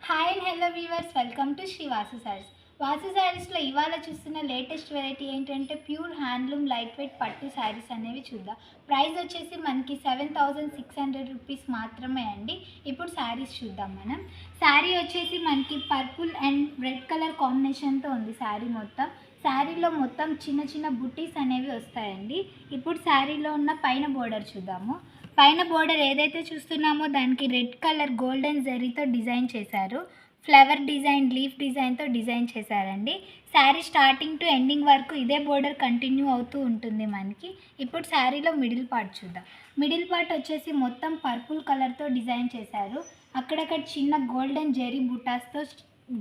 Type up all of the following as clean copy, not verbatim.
Hi and hello viewers, welcome to Sri Vasu sarees. Vasu సారీస్లో ఇవాళ చూస్తున్న లేటెస్ట్ వెరైటీ ఏంటంటే ప్యూర్ హ్యాండ్లూమ్ లైట్ వెయిట్ పట్టు శారీస్ అనేవి చూద్దాం. ప్రైస్ వచ్చేసి మనకి 7,600 రూపీస్ మాత్రమే అండి. ఇప్పుడు శారీస్ చూద్దాం మనం. శారీ వచ్చేసి మనకి పర్పుల్ అండ్ రెడ్ కలర్ కాంబినేషన్తో ఉంది శారీ మొత్తం. శారీలో మొత్తం చిన్న చిన్న బుట్టీస్ అనేవి వస్తాయండి. ఇప్పుడు శారీలో ఉన్న పైన బోర్డర్ చూద్దాము. పైన బోర్డర్ ఏదైతే చూస్తున్నామో దానికి రెడ్ కలర్ గోల్డెన్ జరీతో డిజైన్ చేశారు. ఫ్లవర్ డిజైన్, లీఫ్ డిజైన్తో డిజైన్ చేశారండి. శారీ స్టార్టింగ్ టు ఎండింగ్ వరకు ఇదే బోర్డర్ కంటిన్యూ అవుతూ ఉంటుంది మనకి. ఇప్పుడు శారీలో మిడిల్ పార్ట్ చూద్దాం. మిడిల్ పార్ట్ వచ్చేసి మొత్తం పర్పుల్ కలర్తో డిజైన్ చేశారు. అక్కడక్కడ చిన్న గోల్డెన్ జరీ బుటాస్తో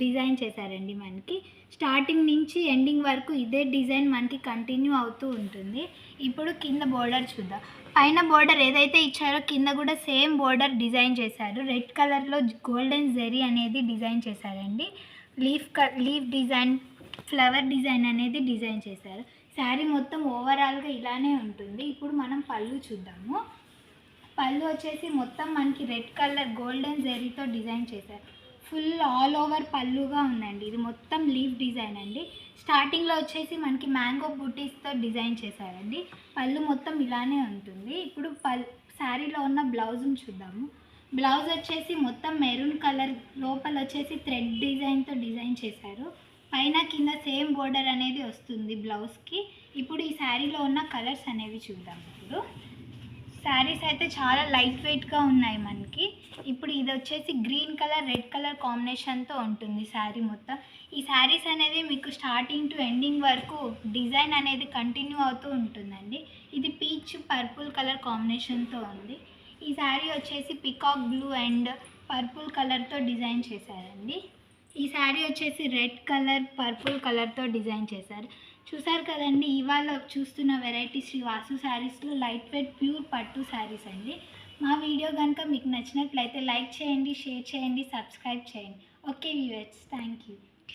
డిజైన్ చేశారండి. మనకి స్టార్టింగ్ నుంచి ఎండింగ్ వరకు ఇదే డిజైన్ మనకి కంటిన్యూ అవుతూ ఉంటుంది. ఇప్పుడు కింద బోర్డర్ చూద్దాం. పైన బోర్డర్ ఏదైతే ఇచ్చారో కింద కూడా సేమ్ బోర్డర్ డిజైన్ చేశారు. రెడ్ కలర్లో గోల్డెన్ జరీ అనేది డిజైన్ చేశారండి. లీఫ్ డిజైన్, ఫ్లవర్ డిజైన్ అనేది డిజైన్ చేశారు. శారీ మొత్తం ఓవరాల్గా ఇలానే ఉంటుంది. ఇప్పుడు మనం పళ్ళు చూద్దాము. పళ్ళు వచ్చేసి మొత్తం మనకి రెడ్ కలర్ గోల్డెన్ జరీతో డిజైన్ చేశారు. ఫుల్ ఆల్ ఓవర్ పళ్ళుగా ఉందండి. ఇది మొత్తం లీఫ్ డిజైన్ అండి. స్టార్టింగ్లో వచ్చేసి మనకి మ్యాంగో బూటీస్తో డిజైన్ చేశారండి. పళ్ళు మొత్తం ఇలానే ఉంటుంది. ఇప్పుడు శారీలో ఉన్న బ్లౌజ్ని చూద్దాము. బ్లౌజ్ వచ్చేసి మొత్తం మెరూన్ కలర్, లోపల వచ్చేసి థ్రెడ్ డిజైన్తో డిజైన్ చేశారు. పైన కింద సేమ్ బోర్డర్ అనేది వస్తుంది బ్లౌజ్కి. ఇప్పుడు ఈ శారీలో ఉన్న కలర్స్ అనేవి చూద్దాం. ఇప్పుడు శారీస్ అయితే చాలా లైట్ వెయిట్గా ఉన్నాయి మనకి. ఇప్పుడు ఇది వచ్చేసి గ్రీన్ కలర్, రెడ్ కలర్ కాంబినేషన్తో ఉంటుంది శారీ మొత్తం. ఈ శారీస్ అనేది మీకు స్టార్టింగ్ టు ఎండింగ్ వరకు డిజైన్ అనేది కంటిన్యూ అవుతూ ఉంటుందండి. ఇది పీచ్ పర్పుల్ కలర్ కాంబినేషన్తో ఉంది. ఈ శారీ వచ్చేసి పికాక్ బ్లూ అండ్ పర్పుల్ కలర్తో డిజైన్ చేశారండి. ఈ శారీ వచ్చేసి రెడ్ కలర్, పర్పుల్ కలర్తో డిజైన్ చేశారు. చూసారు కదండి, ఇవాళ చూస్తున్న వెరైటీ శ్రీ వాసు శారీస్లో లైట్ వెయిట్ ప్యూర్ పట్టు శారీస్ అండి. మా వీడియో కనుక మీకు నచ్చినట్లయితే లైక్ చేయండి, షేర్ చేయండి, సబ్స్క్రైబ్ చేయండి. Okay viewers, thank you.